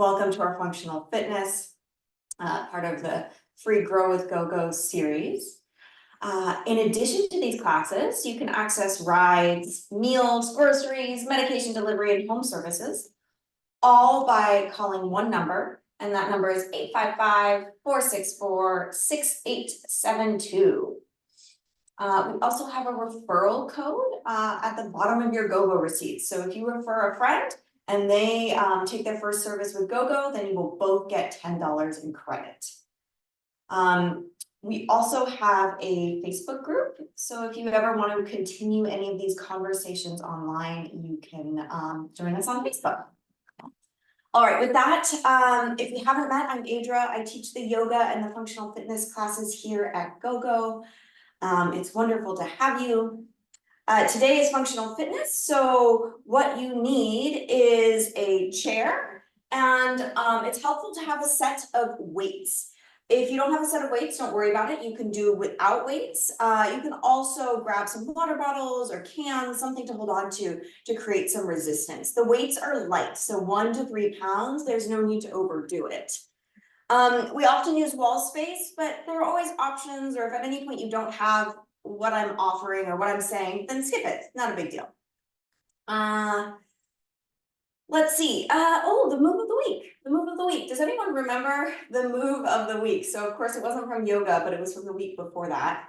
Welcome to our functional fitness, part of the free Grow with GoGo series. In addition to these classes, you can access rides, meals, groceries, medication delivery, and home services, all by calling one number, and that number is 855-464-6872. We also have a referral code at the bottom of your GoGo receipt. So if you refer a friend and they take their first service with GoGo, then you will both get $10 in credit. We also have a Facebook group. So if you ever want to continue any of these conversations online, you can join us on Facebook. All right, with that, if we haven't met, I'm Adra. I teach the yoga and the functional fitness classes here at GoGo. It's wonderful to have you. Today is functional fitness, so what you need is a chair, and it's helpful to have a set of weights. If you don't have a set of weights, don't worry about it. You can do without weights. You can also grab some water bottles or cans, something to hold on to create some resistance. The weights are light, so 1 to 3 pounds. There's no need to overdo it. We often use wall space, but there are always options, or if at any point you don't have what I'm offering or what I'm saying, then skip it. Not a big deal. Let's see. Oh, the move of the week. The move of the week. Does anyone remember the move of the week? So of course it wasn't from yoga, but it was from the week before that.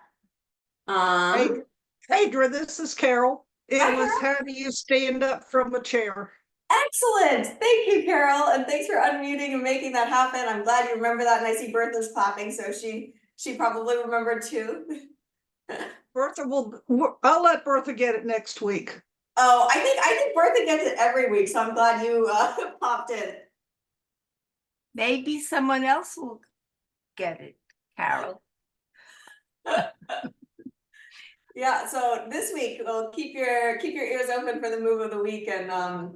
Adra, this is Carol. Hi, It was Carol. how do you stand up from a chair? Excellent. Thank you, Carol. And thanks for unmuting and making that happen. I'm glad you remember that. And I see Bertha's clapping, so she probably remembered too. Bertha I'll let Bertha get it next week. Oh, I think Bertha gets it every week, so I'm glad you popped in. Maybe someone else will get it, Carol. Yeah, so this week we'll keep your ears open for the move of the week, and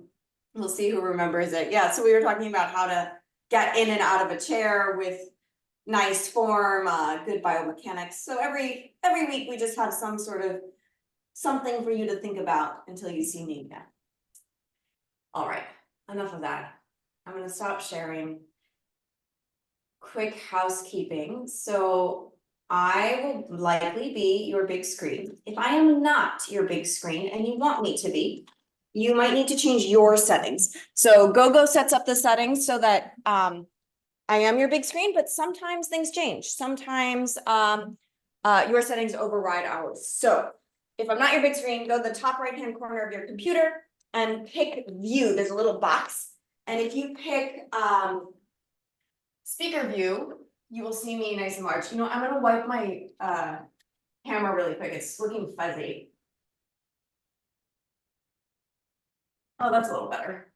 we'll see who remembers it. Yeah, so we were talking about how to get in and out of a chair with nice form, good biomechanics. So every week we just have some sort of something for you to think about until you see me again. All right, enough of that. I'm going to stop sharing. Quick housekeeping. So I will likely be your big screen. If I am not your big screen and you want me to be, you might need to change your settings. So GoGo sets up the settings so that I am your big screen, but sometimes things change. Sometimes your settings override ours. So if I'm not your big screen, go to the top right-hand corner of your computer and pick view. There's a little box. And if you pick speaker view, you will see me nice and large. You know, I'm gonna wipe my camera really quick. It's looking fuzzy. Oh, that's a little better.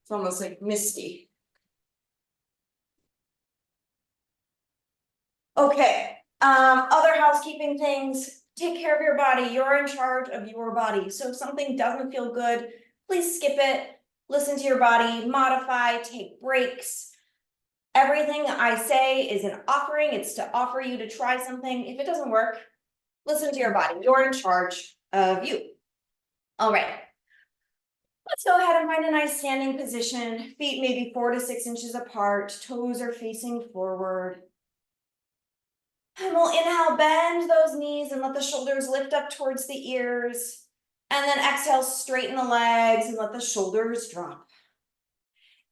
It's almost like misty. Okay, other housekeeping things. Take care of your body. You're in charge of your body. So if something doesn't feel good, please skip it. Listen to your body, modify, take breaks. Everything I say is an offering. It's to offer you to try something. If it doesn't work, listen to your body. You're in charge of you. All right. Let's go ahead and find a nice standing position. Feet maybe 4 to 6 inches apart. Toes are facing forward. And we'll inhale, bend those knees and let the shoulders lift up towards the ears. And then exhale, straighten the legs and let the shoulders drop.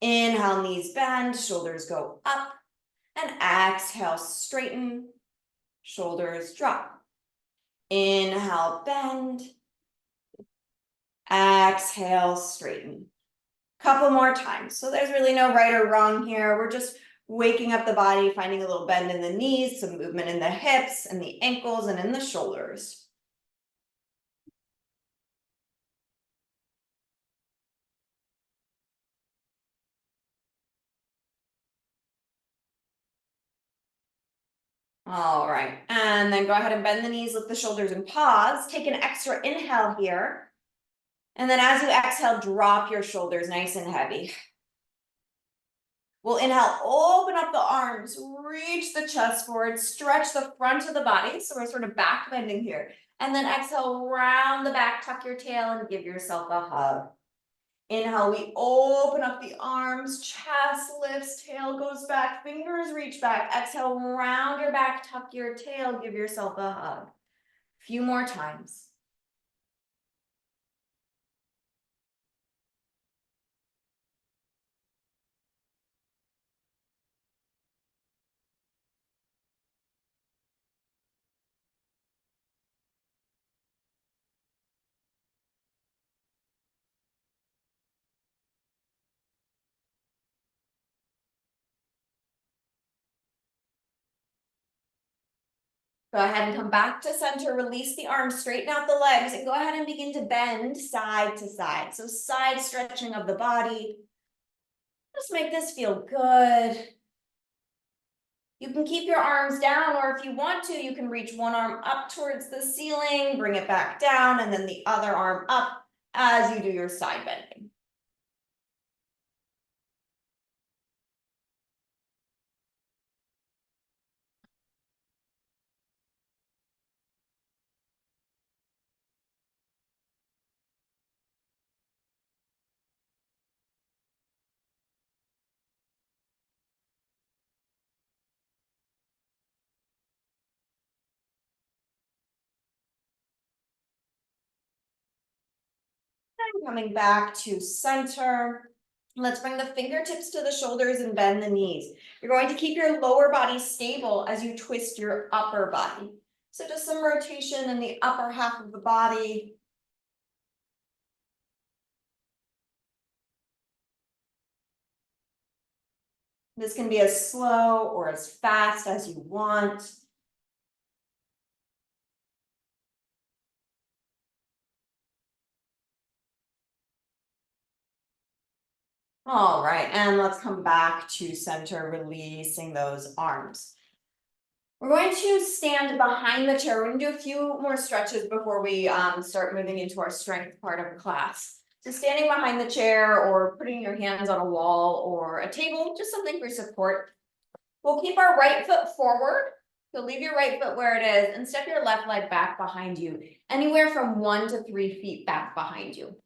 Inhale, knees bend, shoulders go up. And exhale, straighten, shoulders drop. Inhale, bend. Exhale, straighten. Couple more times. So there's really no right or wrong here. We're just waking up the body, finding a little bend in the knees, some movement in the hips and the ankles and in the shoulders. All right, and then go ahead and bend the knees, lift the shoulders and pause. Take an extra inhale here. And then as you exhale, drop your shoulders nice and heavy. We'll inhale, open up the arms, reach the chest forward, stretch the front of the body. So we're sort of back bending here. And then exhale, round the back, tuck your tail and give yourself a hug. Inhale, we open up the arms, chest lifts, tail goes back, fingers reach back. Exhale, round your back, tuck your tail, give yourself a hug. Few more times. Go ahead and come back to center, release the arms, straighten out the legs, and go ahead and begin to bend side to side. So side stretching of the body. Just make this feel good. You can keep your arms down, or if you want to, you can reach one arm up towards the ceiling, bring it back down, and then the other arm up as you do your side bending. And coming back to center. Let's bring the fingertips to the shoulders and bend the knees. You're going to keep your lower body stable as you twist your upper body. So just some rotation in the upper half of the body. This can be as slow or as fast as you want. All right, and let's come back to center, releasing those arms. We're going to stand behind the chair. We're going to do a few more stretches before we start moving into our strength part of the class. So standing behind the chair or putting your hands on a wall or a table, just something for support. We'll keep our right foot forward. So leave your right foot where it is and step your left leg back behind you, anywhere from 1 to 3 feet back behind you.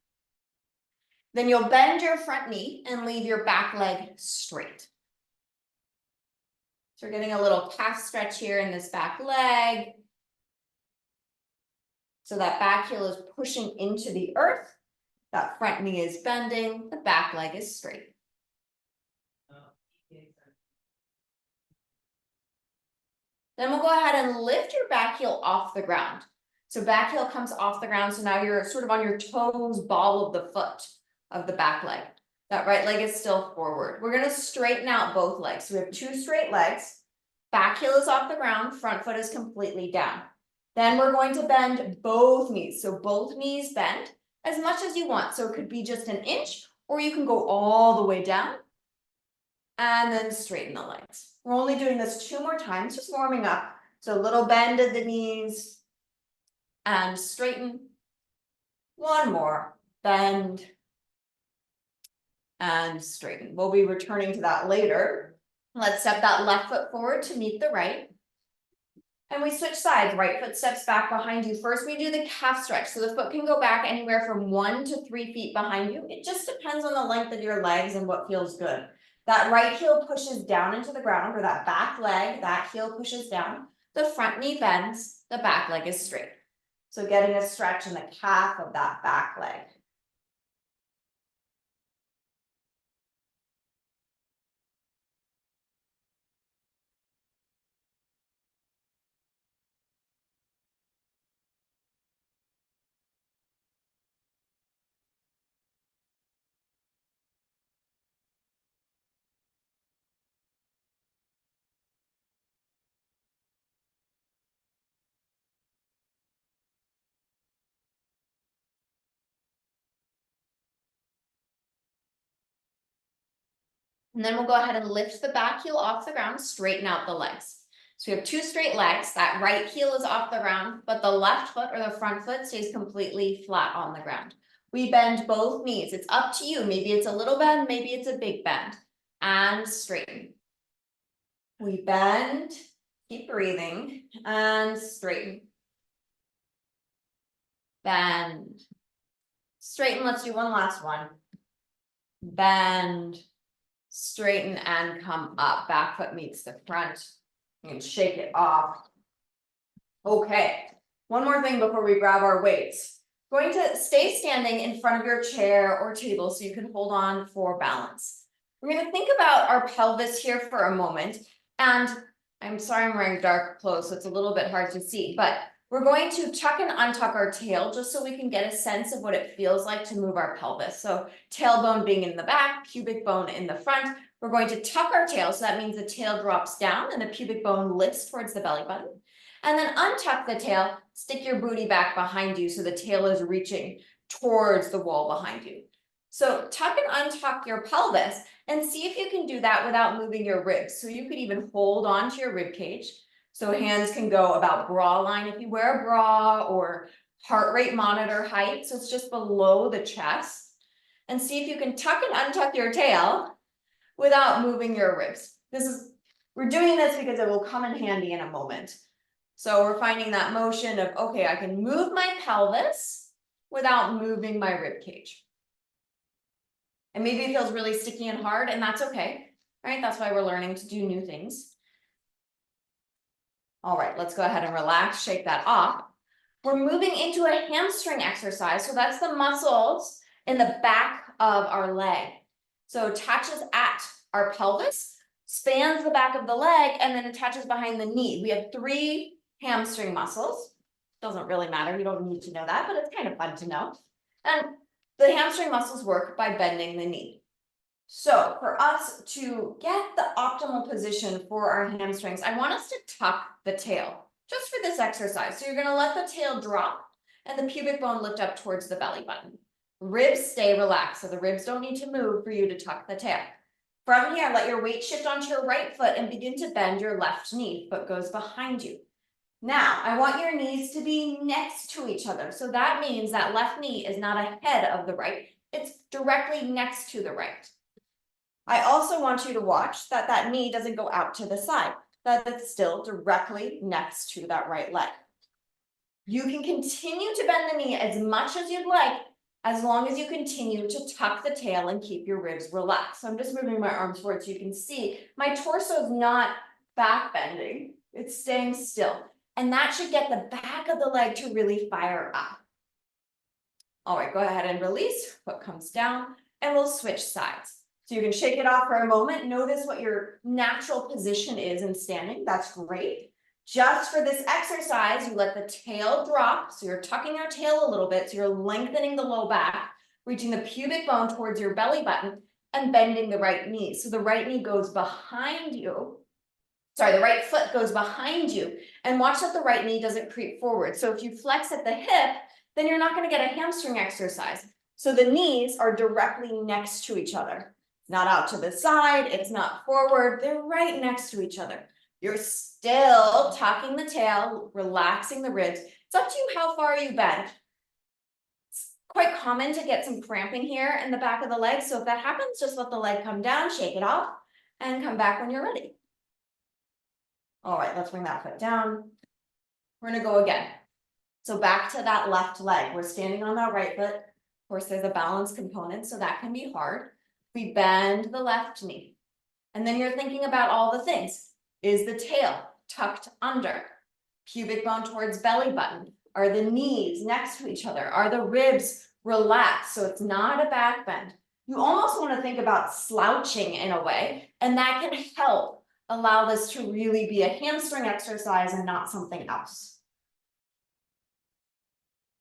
Then you'll bend your front knee and leave your back leg straight. So we're getting a little calf stretch here in this back leg. So that back heel is pushing into the earth. That front knee is bending. The back leg is straight. Then we'll go ahead and lift your back heel off the ground. So back heel comes off the ground. So now you're sort of on your toes, ball of the foot of the back leg. That right leg is still forward. We're going to straighten out both legs. So we have 2 straight legs. Back heel is off the ground. Front foot is completely down. Then we're going to bend both knees. So both knees bend as much as you want. So it could be just an inch, or you can go all the way down and then straighten the legs. We're only doing this 2 more times, just warming up. So a little bend of the knees and straighten. 1 more, bend and straighten. We'll be returning to that later. Let's step that left foot forward to meet the right. And we switch sides. Right foot steps back behind you. First, we do the calf stretch. So the foot can go back anywhere from 1 to 3 feet behind you. It just depends on the length of your legs and what feels good. That right heel pushes down into the ground, or that back leg, that heel pushes down. The front knee bends, the back leg is straight. So getting a stretch in the calf of that back leg. And then we'll go ahead and lift the back heel off the ground, straighten out the legs. So we have 2 straight legs. That right heel is off the ground, but the left foot or the front foot stays completely flat on the ground. We bend both knees. It's up to you. Maybe it's a little bend, maybe it's a big bend. And straighten. We bend, keep breathing, and straighten. Bend. Straighten. Let's do one last one. bend, straighten and come up. Back foot meets the front. You can shake it off. Okay, one more thing before we grab our weights. Going to stay standing in front of your chair or table so you can hold on for balance. We're going to think about our pelvis here for a moment. And I'm sorry I'm wearing dark clothes, so it's a little bit hard to see, but we're going to tuck and untuck our tail just so we can get a sense of what it feels like to move our pelvis. So tailbone being in the back, pubic bone in the front. We're going to tuck our tail, so that means the tail drops down and the pubic bone lifts towards the belly button. And then untuck the tail, stick your booty back behind you so the tail is reaching towards the wall behind you. So tuck and untuck your pelvis and see if you can do that without moving your ribs. So you could even hold on to your rib cage. So hands can go about bra line if you wear a bra, or heart rate monitor height. So it's just below the chest. And see if you can tuck and untuck your tail without moving your ribs. We're doing this because it will come in handy in a moment. So we're finding that motion of, okay, I can move my pelvis without moving my rib cage. And maybe it feels really sticky and hard, and that's okay, right? That's why we're learning to do new things. All right, let's go ahead and relax, shake that off. We're moving into a hamstring exercise. So that's the muscles in the back of our leg. So it attaches at our pelvis, spans the back of the leg, and then attaches behind the knee. We have 3 hamstring muscles. Doesn't really matter, you don't need to know that, but it's kind of fun to know. And the hamstring muscles work by bending the knee. So for us to get the optimal position for our hamstrings, I want us to tuck the tail just for this exercise. So you're going to let the tail drop and the pubic bone lift up towards the belly button. Ribs stay relaxed, so the ribs don't need to move for you to tuck the tail. From here, let your weight shift onto your right foot and begin to bend your left knee. Foot goes behind you. Now, I want your knees to be next to each other. So that means that left knee is not ahead of the right. It's directly next to the right. I also want you to watch that that knee doesn't go out to the side, that it's still directly next to that right leg. You can continue to bend the knee as much as you'd like, as long as you continue to tuck the tail and keep your ribs relaxed. So I'm just moving my arms forward so you can see my torso is not back bending, it's staying still. And that should get the back of the leg to really fire up. All right, go ahead and release, foot comes down, and we'll switch sides. So you can shake it off for a moment. Notice what your natural position is in standing. That's great. Just for this exercise, you let the tail drop. So you're tucking your tail a little bit. So you're lengthening the low back, reaching the pubic bone towards your belly button, and bending the right knee. So the right knee goes behind you. Sorry, the right foot goes behind you, and watch that the right knee doesn't creep forward. So if you flex at the hip, then you're not going to get a hamstring exercise. So the knees are directly next to each other. Not out to the side, it's not forward, they're right next to each other. You're still tucking the tail, relaxing the ribs. It's up to you how far you bend. It's quite common to get some cramping here in the back of the leg. So if that happens, just let the leg come down, shake it off, and come back when you're ready. All right, let's bring that foot down. We're gonna go again. So back to that left leg. We're standing on that right foot. Of course, there's a balance component, so that can be hard. We bend the left knee. And then you're thinking about all the things. Is the tail tucked under? Pubic bone towards belly button? Are the knees next to each other? Are the ribs relaxed? So it's not a back bend. You almost want to think about slouching in a way, and that can help allow this to really be a hamstring exercise and not something else.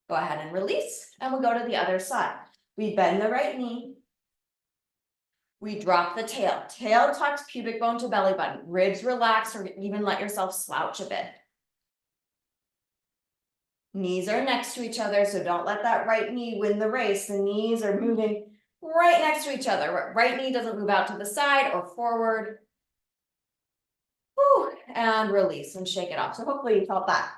Go ahead and release, and we'll go to the other side. We bend the right knee. We drop the tail. Tail tucks pubic bone to belly button. Ribs relax, or even let yourself slouch a bit. Knees are next to each other, so don't let that right knee win the race. The knees are moving right next to each other. Right knee doesn't move out to the side or forward. Whew, and release and shake it off. So hopefully you felt that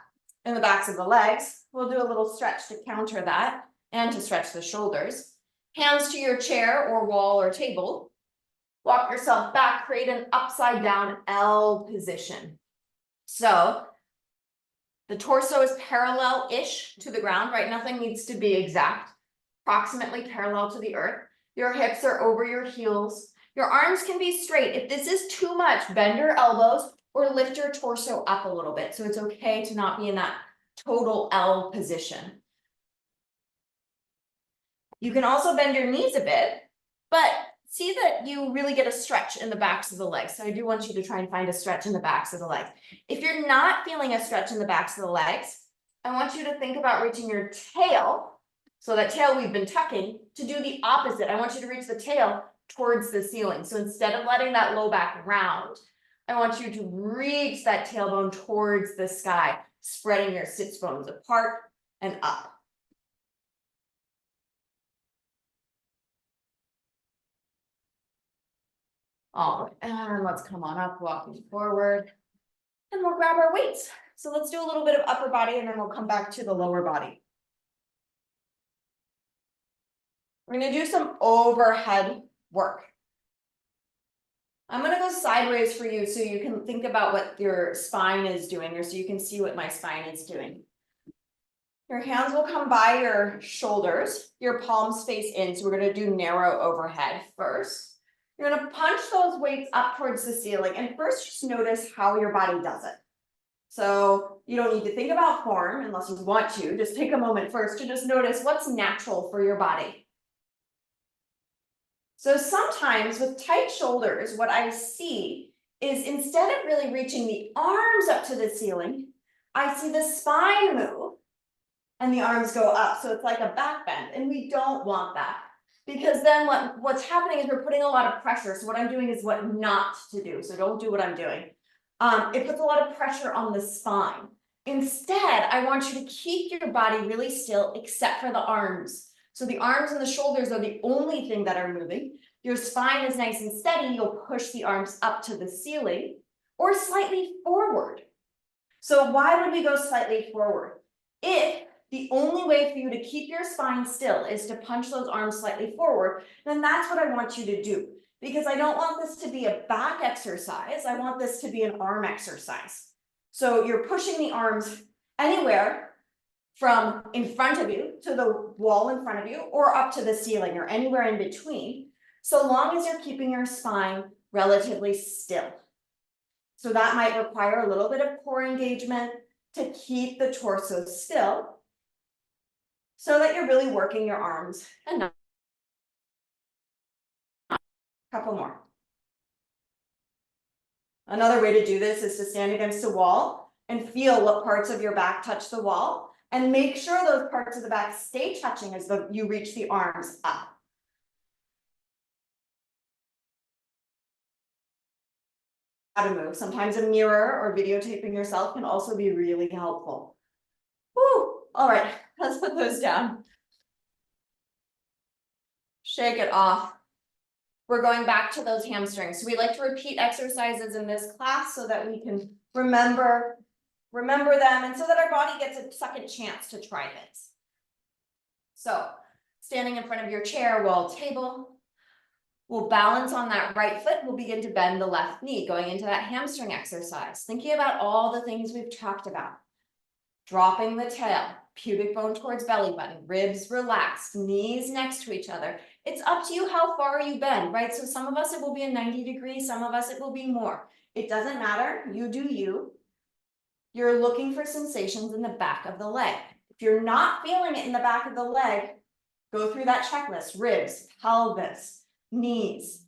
in the backs of the legs. We'll do a little stretch to counter that and to stretch the shoulders. Hands to your chair or wall or table. Walk yourself back, create an upside down L position. So the torso is parallel-ish to the ground, right? Nothing needs to be exact, approximately parallel to the earth. Your hips are over your heels. Your arms can be straight. If this is too much, bend your elbows or lift your torso up a little bit. So it's okay to not be in that total L position. You can also bend your knees a bit, but see that you really get a stretch in the backs of the legs. So I do want you to try and find a stretch in the backs of the legs. If you're not feeling a stretch in the backs of the legs, I want you to think about reaching your tail. So that tail we've been tucking, to do the opposite. I want you to reach the tail towards the ceiling. So instead of letting that low back round, I want you to reach that tailbone towards the sky, spreading your sits bones apart and up. All right, and let's come on up, walking forward. And we'll grab our weights. So let's do a little bit of upper body and then we'll come back to the lower body. We're gonna do some overhead work. I'm gonna go sideways for you so you can think about what your spine is doing, or so you can see what my spine is doing. Your hands will come by your shoulders, your palms face in, so we're gonna do narrow overhead first. You're gonna punch those weights up towards the ceiling, and first just notice how your body does it. So you don't need to think about form unless you want to, just take a moment first to just notice what's natural for your body. So sometimes with tight shoulders, what I see is instead of really reaching the arms up to the ceiling, I see the spine move and the arms go up. So it's like a back bend, and we don't want that because then what's happening is we're putting a lot of pressure. So what I'm doing is what not to do. So don't do what I'm doing. It puts a lot of pressure on the spine. Instead, I want you to keep your body really still except for the arms. So the arms and the shoulders are the only thing that are moving. Your spine is nice and steady. You'll push the arms up to the ceiling or slightly forward. So why would we go slightly forward? If the only way for you to keep your spine still is to punch those arms slightly forward, then that's what I want you to do. Because I don't want this to be a back exercise. I want this to be an arm exercise. So you're pushing the arms anywhere from in front of you to the wall in front of you or up to the ceiling or anywhere in between, so long as you're keeping your spine relatively still. So that might require a little bit of core engagement to keep the torso still so that you're really working your arms and not. Couple more. Another way to do this is to stand against a wall and feel what parts of your back touch the wall and make sure those parts of the back stay touching as you reach the arms up. How to move. Sometimes a mirror or videotaping yourself can also be really helpful. Woo! All right, let's put those down. Shake it off. We're going back to those hamstrings. So we like to repeat exercises in this class so that we can remember them and so that our body gets a second chance to try this. So standing in front of your chair, wall, table, we'll balance on that right foot. We'll begin to bend the left knee, going into that hamstring exercise, thinking about all the things we've talked about. Dropping the tail, pubic bone towards belly button, ribs relaxed, knees next to each other. It's up to you how far you bend, right? So some of us, it will be a 90 degrees, some of us, it will be more. It doesn't matter, you do you. You're looking for sensations in the back of the leg. If you're not feeling it in the back of the leg, go through that checklist, ribs, pelvis, knees.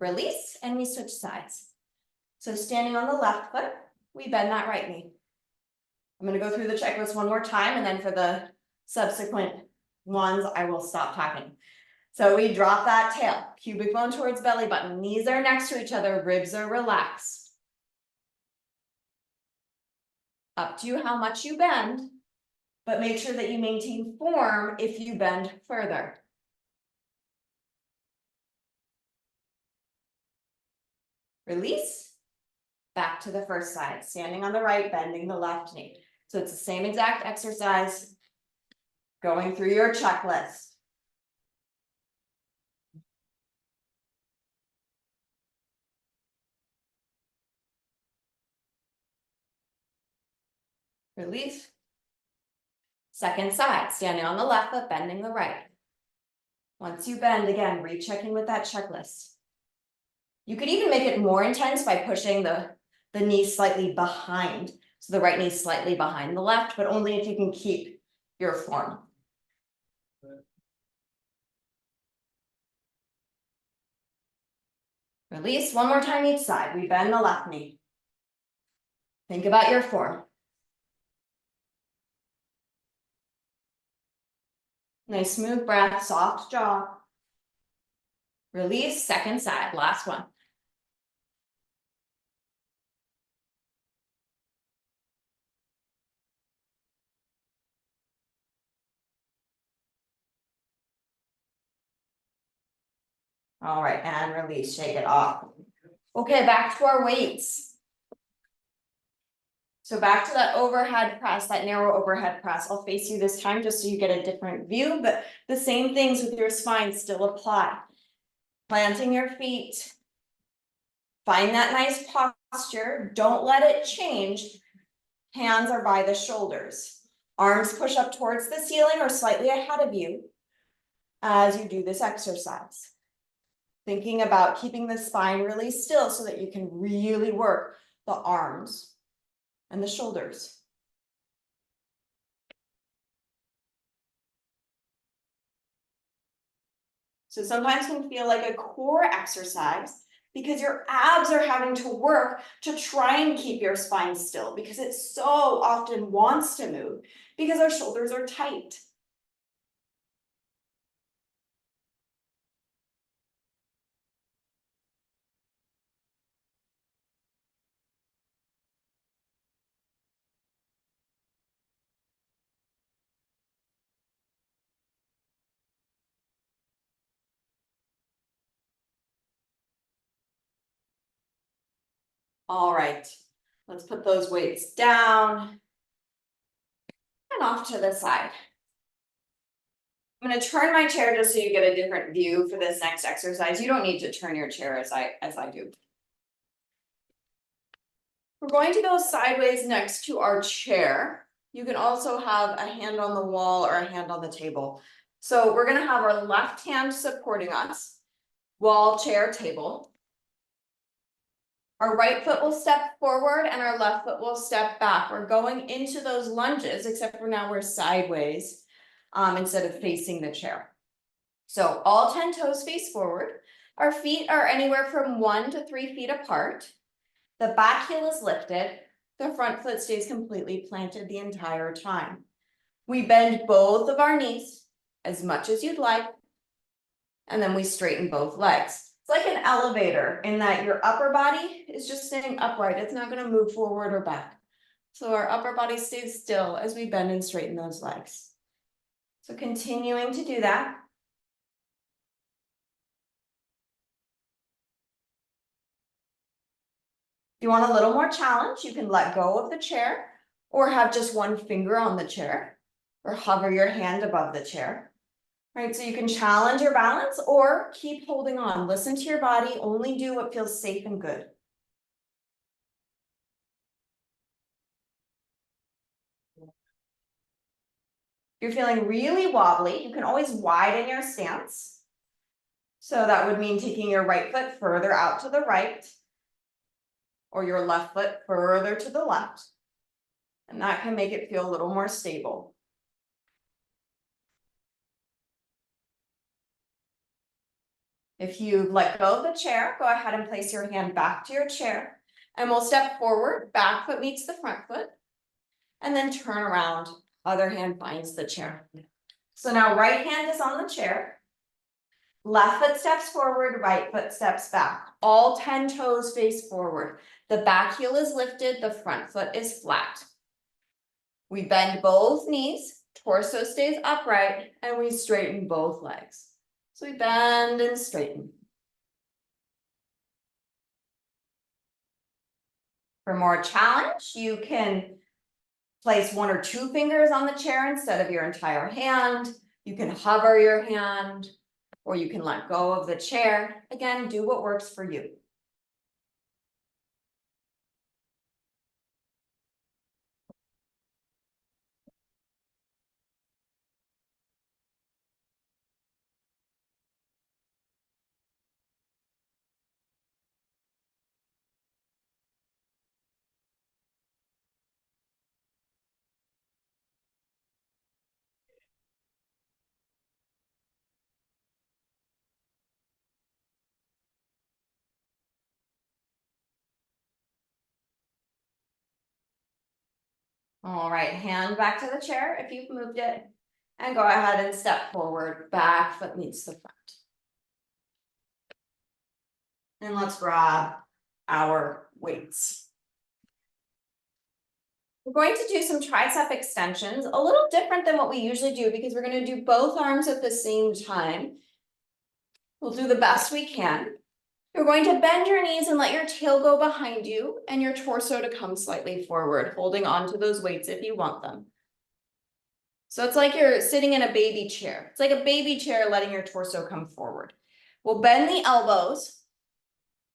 Release, and we switch sides. So standing on the left foot, we bend that right knee. I'm going to go through the checklist one more time, and then for the subsequent ones, I will stop talking. So we drop that tail, pubic bone towards belly button, knees are next to each other, ribs are relaxed. Up to you how much you bend, but make sure that you maintain form if you bend further. Release, back to the first side, standing on the right, bending the left knee. So it's the same exact exercise, going through your checklist. Release. Second side, standing on the left foot, bending the right. Once you bend, again, recheck in with that checklist. You could even make it more intense by pushing the knee slightly behind. So the right knee slightly behind the left, but only if you can keep your form. Release one more time each side. We bend the left knee. Think about your form. Nice smooth breath, soft jaw. Release, second side, last one. All right, and release, shake it off. Okay, back to our weights. So back to that overhead press, that narrow overhead press. I'll face you this time just so you get a different view, but the same things with your spine still apply. Planting your feet. Find that nice posture. Don't let it change. Hands are by the shoulders. Arms push up towards the ceiling or slightly ahead of you as you do this exercise. Thinking about keeping the spine really still so that you can really work the arms and the shoulders. So sometimes it can feel like a core exercise because your abs are having to work to try and keep your spine still because it so often wants to move because our shoulders are tight. All right, let's put those weights down and off to the side. I'm going to turn my chair just so you get a different view for this next exercise. You don't need to turn your chair as I do. We're going to go sideways next to our chair. You can also have a hand on the wall or a hand on the table. So we're going to have our left hand supporting us, wall, chair, table. Our right foot will step forward and our left foot will step back. We're going into those lunges, except for now we're sideways instead of facing the chair. So all 10 toes face forward. Our feet are anywhere from 1 to 3 feet apart. The back heel is lifted. The front foot stays completely planted the entire time. We bend both of our knees as much as you'd like. And then we straighten both legs. It's like an elevator in that your upper body is just staying upright. It's not going to move forward or back. So our upper body stays still as we bend and straighten those legs. So continuing to do that. If you want a little more challenge, you can let go of the chair or have just one finger on the chair or hover your hand above the chair. Right, so you can challenge your balance or keep holding on. Listen to your body, only do what feels safe and good. If you're feeling really wobbly, you can always widen your stance. So that would mean taking your right foot further out to the right or your left foot further to the left. And that can make it feel a little more stable. If you let go of the chair, go ahead and place your hand back to your chair. And we'll step forward, back foot meets the front foot. And then turn around, other hand finds the chair. So now right hand is on the chair. Left foot steps forward, right foot steps back. All 10 toes face forward. The back heel is lifted, the front foot is flat. We bend both knees, torso stays upright, and we straighten both legs. So we bend and straighten. For more challenge, you can place 1 or 2 fingers on the chair instead of your entire hand. You can hover your hand, or you can let go of the chair. Again, do what works for you. All right, hand back to the chair if you've moved it. And go ahead and step forward, back foot meets the front. And let's grab our weights. We're going to do some tricep extensions, a little different than what we usually do because we're going to do both arms at the same time. We'll do the best we can. You're going to bend your knees and let your tail go behind you and your torso to come slightly forward, holding on to those weights if you want them. So it's like you're sitting in a baby chair. It's like a baby chair letting your torso come forward. We'll bend the elbows,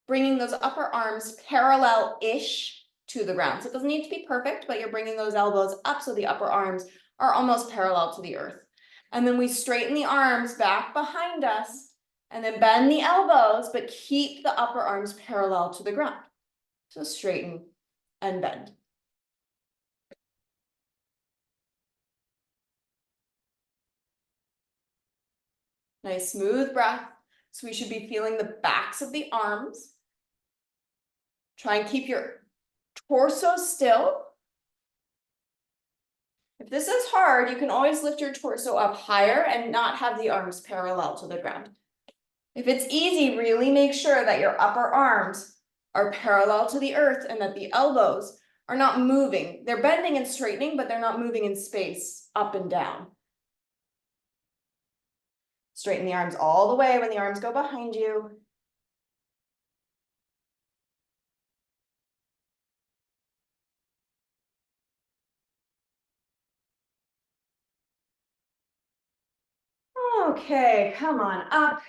bringing those upper arms parallel-ish to the ground. So it doesn't need to be perfect, but you're bringing those elbows up so the upper arms are almost parallel to the earth. And then we straighten the arms back behind us and then bend the elbows, but keep the upper arms parallel to the ground. So straighten and bend. Nice smooth breath. So we should be feeling the backs of the arms. Try and keep your torso still. If this is hard, you can always lift your torso up higher and not have the arms parallel to the ground. If it's easy, really make sure that your upper arms are parallel to the earth and that the elbows are not moving. They're bending and straightening, but they're not moving in space up and down. Straighten the arms all the way when the arms go behind you. Okay, come on up.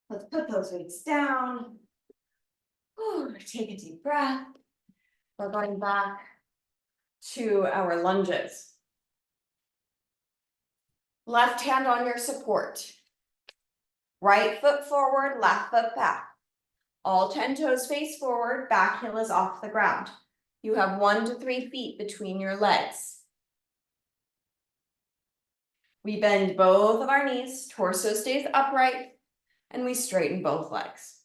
Let's put those weights down. Ooh, take a deep breath. We're going back to our lunges. Left hand on your support. Right foot forward, left foot back. All 10 toes face forward, back heel is off the ground. You have 1 to 3 feet between your legs. We bend both of our knees, torso stays upright, and we straighten both legs.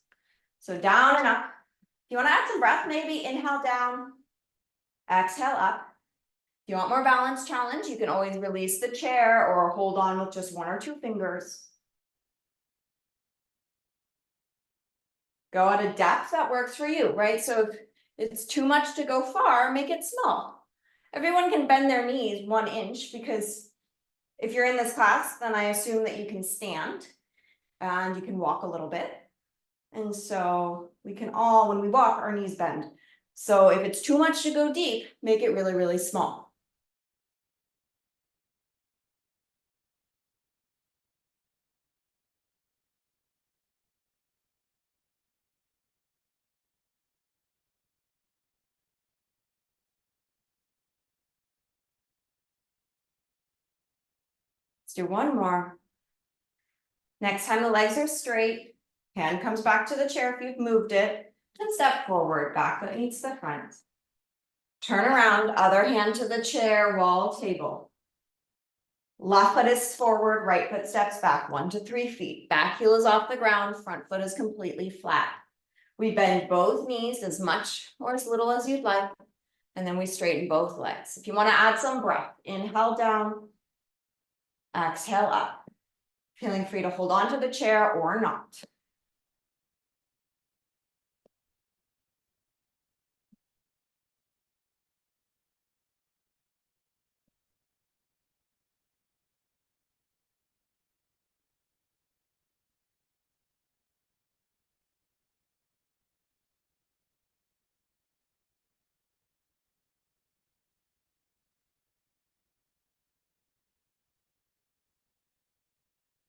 So down and up. If you want to add some breath, maybe inhale down, exhale up. If you want more balance challenge, you can always release the chair or hold on with just 1 or 2 fingers. Go at a depth that works for you, right? So if it's too much to go far, make it small. Everyone can bend their knees 1 inch because if you're in this class, then I assume that you can stand and you can walk a little bit. And so we can all, when we walk, our knees bend. So if it's too much to go deep, make it really, really small. Let's do 1 more. Next time the legs are straight, hand comes back to the chair if you've moved it, and step forward, back foot meets the front. Turn around, other hand to the chair, wall, table. Left foot is forward, right foot steps back 1 to 3 feet. Back heel is off the ground, front foot is completely flat. We bend both knees as much or as little as you'd like, and then we straighten both legs. If you want to add some breath, inhale down, exhale up. Feeling free to hold on to the chair or not.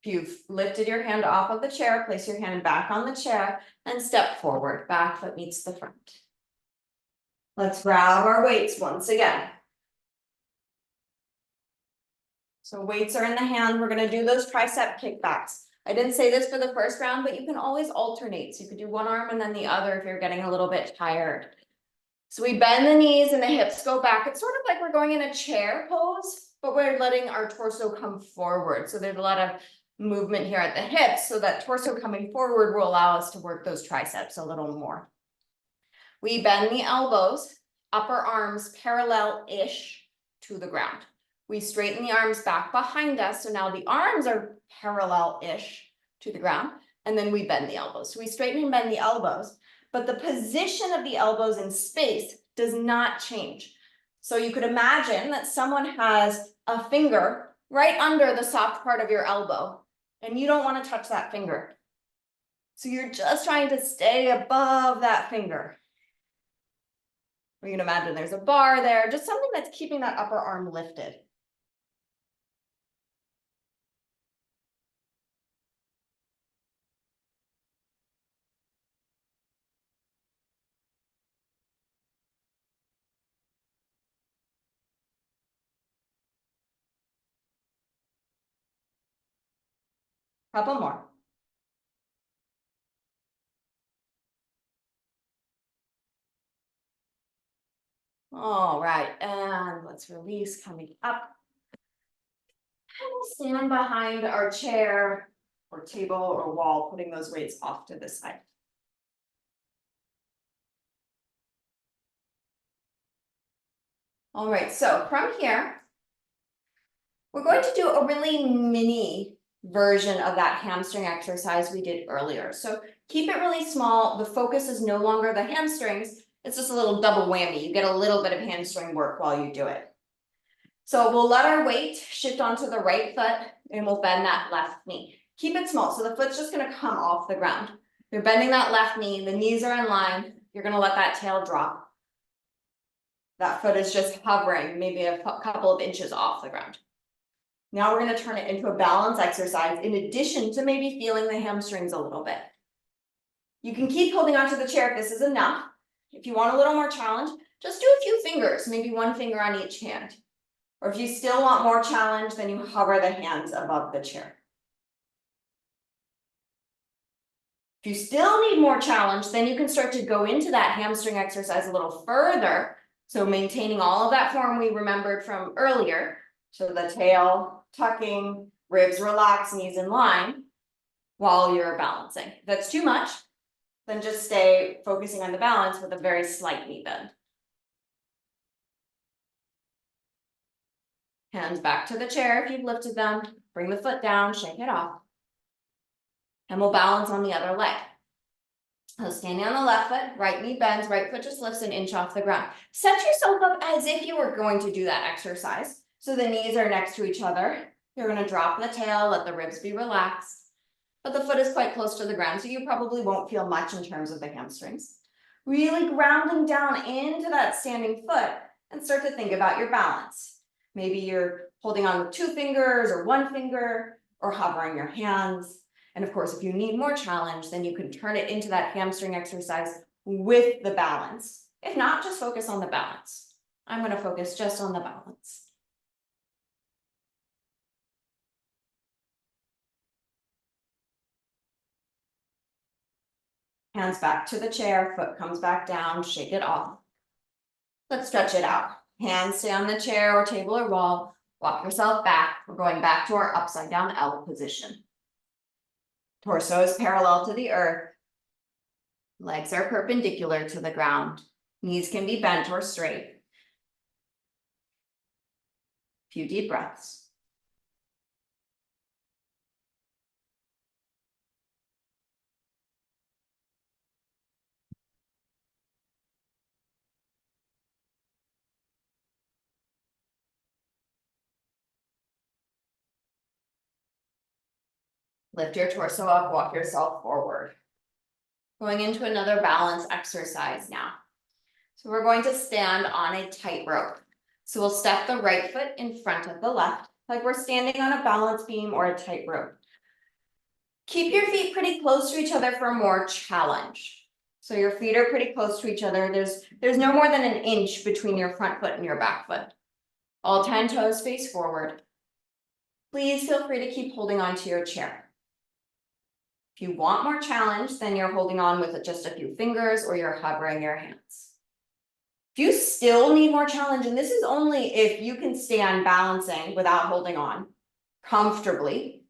If you've lifted your hand off of the chair, place your hand back on the chair and step forward, back foot meets the front. Let's grab our weights once again. So weights are in the hand, we're gonna do those tricep kickbacks. I didn't say this for the first round, but you can always alternate. So you could do 1 arm and then the other if you're getting a little bit tired. So we bend the knees and the hips go back. It's sort of like we're going in a chair pose, but we're letting our torso come forward. So there's a lot of movement here at the hips, so that torso coming forward will allow us to work those triceps a little more. We bend the elbows, upper arms parallel-ish to the ground. We straighten the arms back behind us, so now the arms are parallel-ish to the ground, and then we bend the elbows. So we straighten and bend the elbows, but the position of the elbows in space does not change. So you could imagine that someone has a finger right under the soft part of your elbow, and you don't want to touch that finger. So you're just trying to stay above that finger. You can imagine there's a bar there, just something that's keeping that upper arm lifted. Couple more. All right, and let's release coming up. And we'll stand behind our chair or table or wall, putting those weights off to the side. All right, so from here, we're going to do a really mini version of that hamstring exercise we did earlier. So keep it really small. The focus is no longer the hamstrings. It's just a little double whammy. You get a little bit of hamstring work while you do it. So we'll let our weight shift onto the right foot and we'll bend that left knee. Keep it small. So the foot's just going to come off the ground. You're bending that left knee. The knees are in line. You're going to let that tail drop. That foot is just hovering, maybe a couple of inches off the ground. Now we're going to turn it into a balance exercise in addition to maybe feeling the hamstrings a little bit. You can keep holding onto the chair if this is enough. If you want a little more challenge, just do a few fingers, maybe one finger on each hand. Or if you still want more challenge, then you hover the hands above the chair. If you still need more challenge, then you can start to go into that hamstring exercise a little further. So maintaining all of that form we remembered from earlier. So the tail tucking, ribs relaxed, knees in line while you're balancing. If that's too much, then just stay focusing on the balance with a very slight knee bend. Hands back to the chair if you've lifted them. Bring the foot down, shake it off. And we'll balance on the other leg. So standing on the left foot, right knee bends, right foot just lifts an inch off the ground. Set yourself up as if you were going to do that exercise. So the knees are next to each other. You're going to drop the tail, let the ribs be relaxed. But the foot is quite close to the ground, so you probably won't feel much in terms of the hamstrings. Really grounding down into that standing foot and start to think about your balance. Maybe you're holding on with 2 fingers or 1 finger or hovering your hands. And of course, if you need more challenge, then you can turn it into that hamstring exercise with the balance. If not, just focus on the balance. I'm going to focus just on the balance. Hands back to the chair, foot comes back down, shake it off. Let's stretch it out. Hands stay on the chair or table or wall. Walk yourself back. We're going back to our upside down L position. Torso is parallel to the earth. Legs are perpendicular to the ground. Knees can be bent or straight. Few deep breaths. Lift your torso up, walk yourself forward. Going into another balance exercise now. So we're going to stand on a tightrope. So we'll step the right foot in front of the left, like we're standing on a balance beam or a tightrope. Keep your feet pretty close to each other for more challenge. So your feet are pretty close to each other. There's no more than an inch between your front foot and your back foot. All 10 toes face forward. Please feel free to keep holding on to your chair. If you want more challenge, then you're holding on with just a few fingers or you're hovering your hands. If you still need more challenge, and this is only if you can stand balancing without holding on comfortably,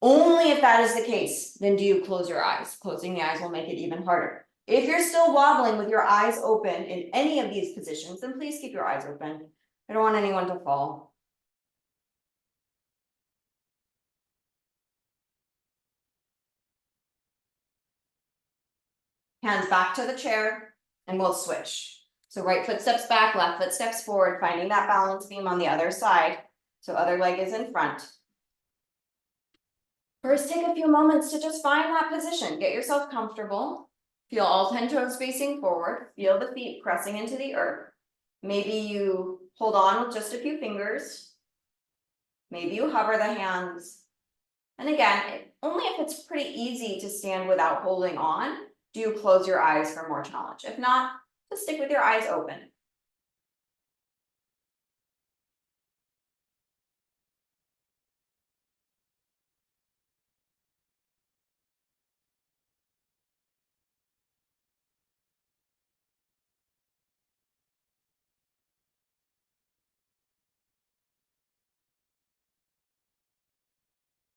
only if that is the case, then do you close your eyes. Closing the eyes will make it even harder. If you're still wobbling with your eyes open in any of these positions, then please keep your eyes open. I don't want anyone to fall. Hands back to the chair and we'll switch. So right foot steps back, left foot steps forward, finding that balance beam on the other side. So other leg is in front. First, take a few moments to just find that position. Get yourself comfortable. Feel all 10 toes facing forward. Feel the feet pressing into the earth. Maybe you hold on with just a few fingers. Maybe you hover the hands. And again, only if it's pretty easy to stand without holding on, do you close your eyes for more challenge. If not, just stick with your eyes open.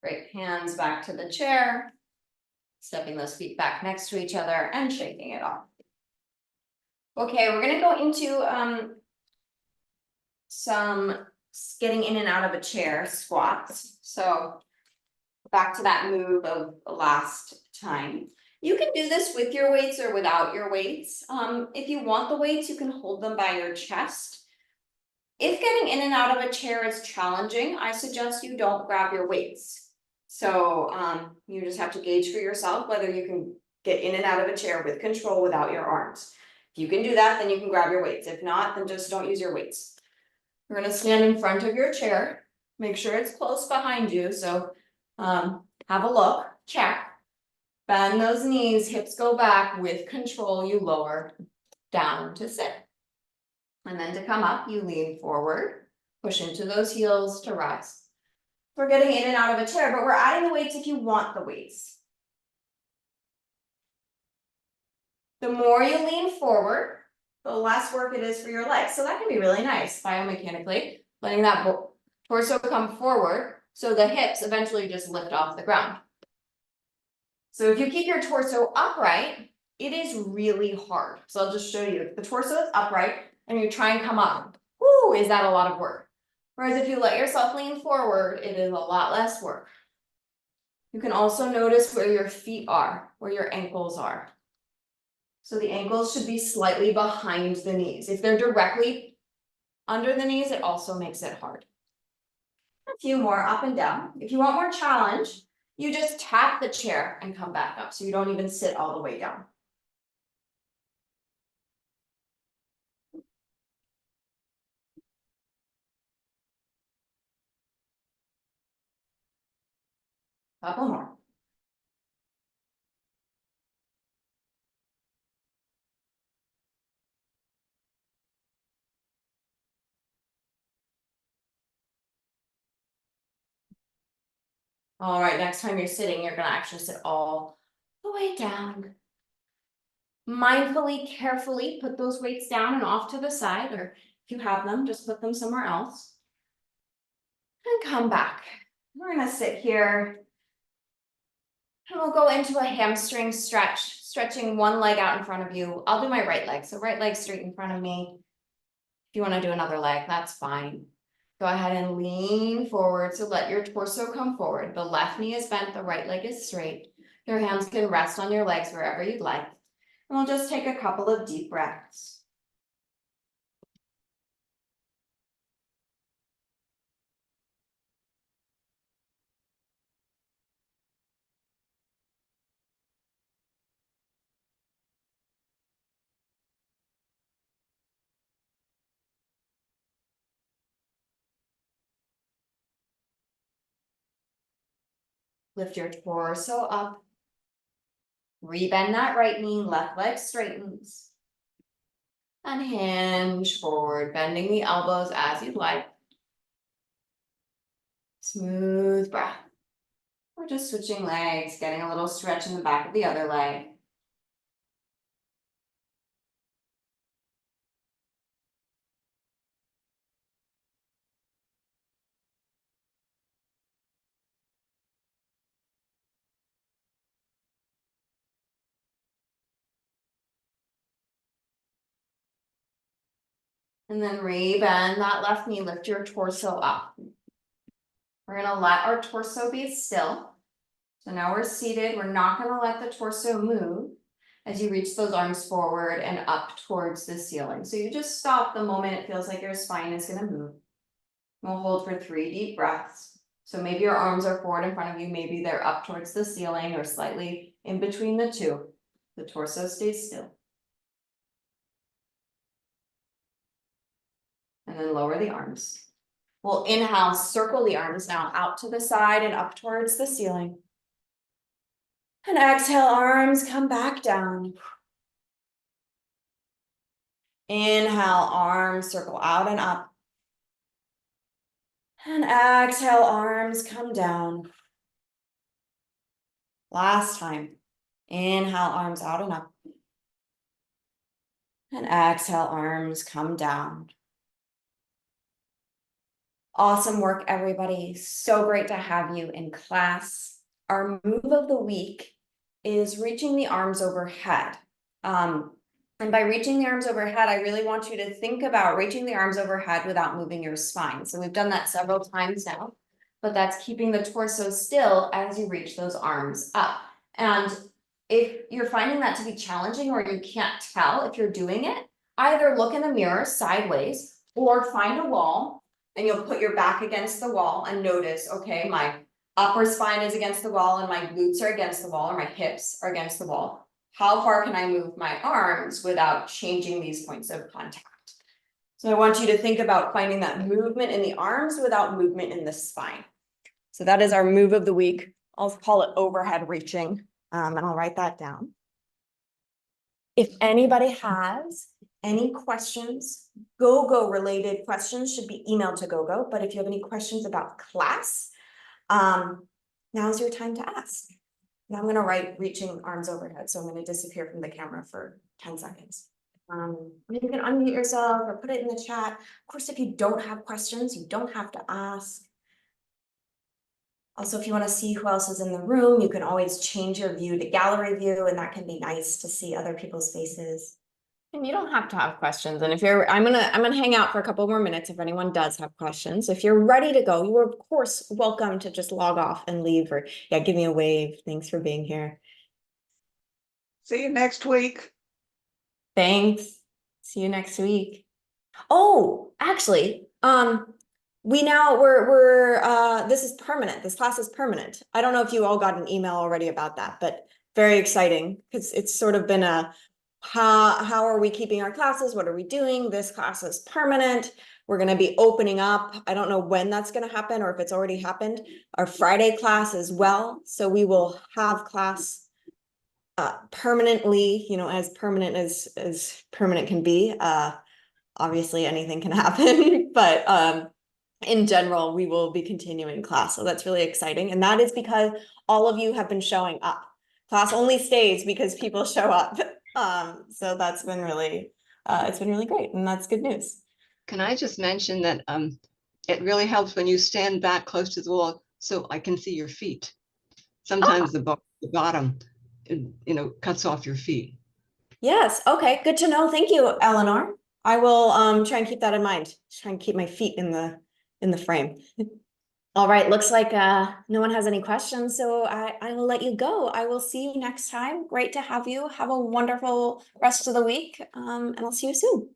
Great, hands back to the chair. Stepping those feet back next to each other and shaking it off. Okay, we're gonna go into some getting in and out of a chair squats. So back to that move of last time. You can do this with your weights or without your weights. If you want the weights, you can hold them by your chest. If getting in and out of a chair is challenging, I suggest you don't grab your weights. So you just have to gauge for yourself whether you can get in and out of a chair with control without your arms. If you can do that, then you can grab your weights. If not, then just don't use your weights. You're gonna stand in front of your chair, make sure it's close behind you, so have a look, check. Bend those knees, hips go back, with control you lower down to sit. And then to come up, you lean forward, push into those heels to rise. We're getting in and out of a chair, but we're adding the weights if you want the weights. The more you lean forward, the less work it is for your legs. So that can be really nice biomechanically, letting that torso come forward so the hips eventually just lift off the ground. So if you keep your torso upright, it is really hard. So I'll just show you. If the torso is upright and you try and come up, whoo, is that a lot of work? Whereas if you let yourself lean forward, it is a lot less work. You can also notice where your feet are, where your ankles are. So the ankles should be slightly behind the knees. If they're directly under the knees, it also makes it hard. A few more up and down. If you want more challenge, you just tap the chair and come back up, so you don't even sit all the way down. Couple more. All right, next time you're sitting, you're gonna actually sit all the way down. Mindfully, carefully put those weights down and off to the side, or if you have them, just put them somewhere else. And come back. We're gonna sit here. And we'll go into a hamstring stretch, stretching one leg out in front of you. I'll do my right leg, so right leg straight in front of me. If you wanna do another leg, that's fine. Go ahead and lean forward, so let your torso come forward. The left knee is bent, the right leg is straight. Your hands can rest on your legs wherever you'd like. And we'll just take a couple of deep breaths. Lift your torso up. Rebend that right knee, left leg straightens. And hinge forward, bending the elbows as you'd like. Smooth breath. We're just switching legs, getting a little stretch in the back of the other leg. And then re-bend that left knee, lift your torso up. We're gonna let our torso be still. So now we're seated, we're not gonna let the torso move as you reach those arms forward and up towards the ceiling. So you just stop the moment it feels like your spine is gonna move. We'll hold for 3 deep breaths. So maybe your arms are forward in front of you, maybe they're up towards the ceiling or slightly in between the two. The torso stays still. And then lower the arms. We'll inhale, circle the arms now out to the side and up towards the ceiling. And exhale, arms come back down. Inhale, arms circle out and up. And exhale, arms come down. Last time. Inhale, arms out and up. And exhale, arms come down. Awesome work, everybody. So great to have you in class. Our move of the week is reaching the arms overhead. And by reaching the arms overhead, I really want you to think about reaching the arms overhead without moving your spine. So we've done that several times now, but that's keeping the torso still as you reach those arms up. And if you're finding that to be challenging or you can't tell if you're doing it, either look in the mirror sideways or find a wall and you'll put your back against the wall and notice, okay, my upper spine is against the wall and my glutes are against the wall or my hips are against the wall. How far can I move my arms without changing these points of contact? So I want you to think about finding that movement in the arms without movement in the spine. So that is our move of the week. I'll call it overhead reaching, and I'll write that down. If anybody has any questions, GoGo related questions should be emailed to GoGo, but if you have any questions about class, now's your time to ask. Now I'm gonna write reaching arms overhead, so I'm gonna disappear from the camera for 10 seconds. You can unmute yourself or put it in the chat. Of course, if you don't have questions, you don't have to ask. Also, if you want to see who else is in the room, you can always change your view to gallery view, and that can be nice to see other people's faces. And you don't have to have questions. And if you're, I'm gonna hang out for a couple more minutes if anyone does have questions. If you're ready to go, you are of course welcome to just log off and leave, or give me a wave. Thanks for being here. See you next week. Thanks. See you next week. Oh, actually, this is permanent. This class is permanent. I don't know if you all got an email already about that, but very exciting because it's sort of been a how are we keeping our classes? What are we doing? This class is permanent. We're going to be opening up. I don't know when that's going to happen or if it's already happened. Our Friday class as well. So we will have class permanently, as permanent as permanent can be. Obviously anything can happen, but in general, we will be continuing class. So that's really exciting. And that is because all of you have been showing up. Class only stays because people show up. So that's been really, it's been really great. And that's good news. Can I just mention that it really helps when you stand back close to the wall so I can see your feet. Sometimes the bottom, cuts off your feet. Yes. Okay. Good to know. Thank you, Eleanor. I will try and keep that in mind. Try and keep my feet in the frame. All right, looks like no one has any questions, so I will let you go. I will see you next time. Great to have you. Have a wonderful rest of the week, and I'll see you soon.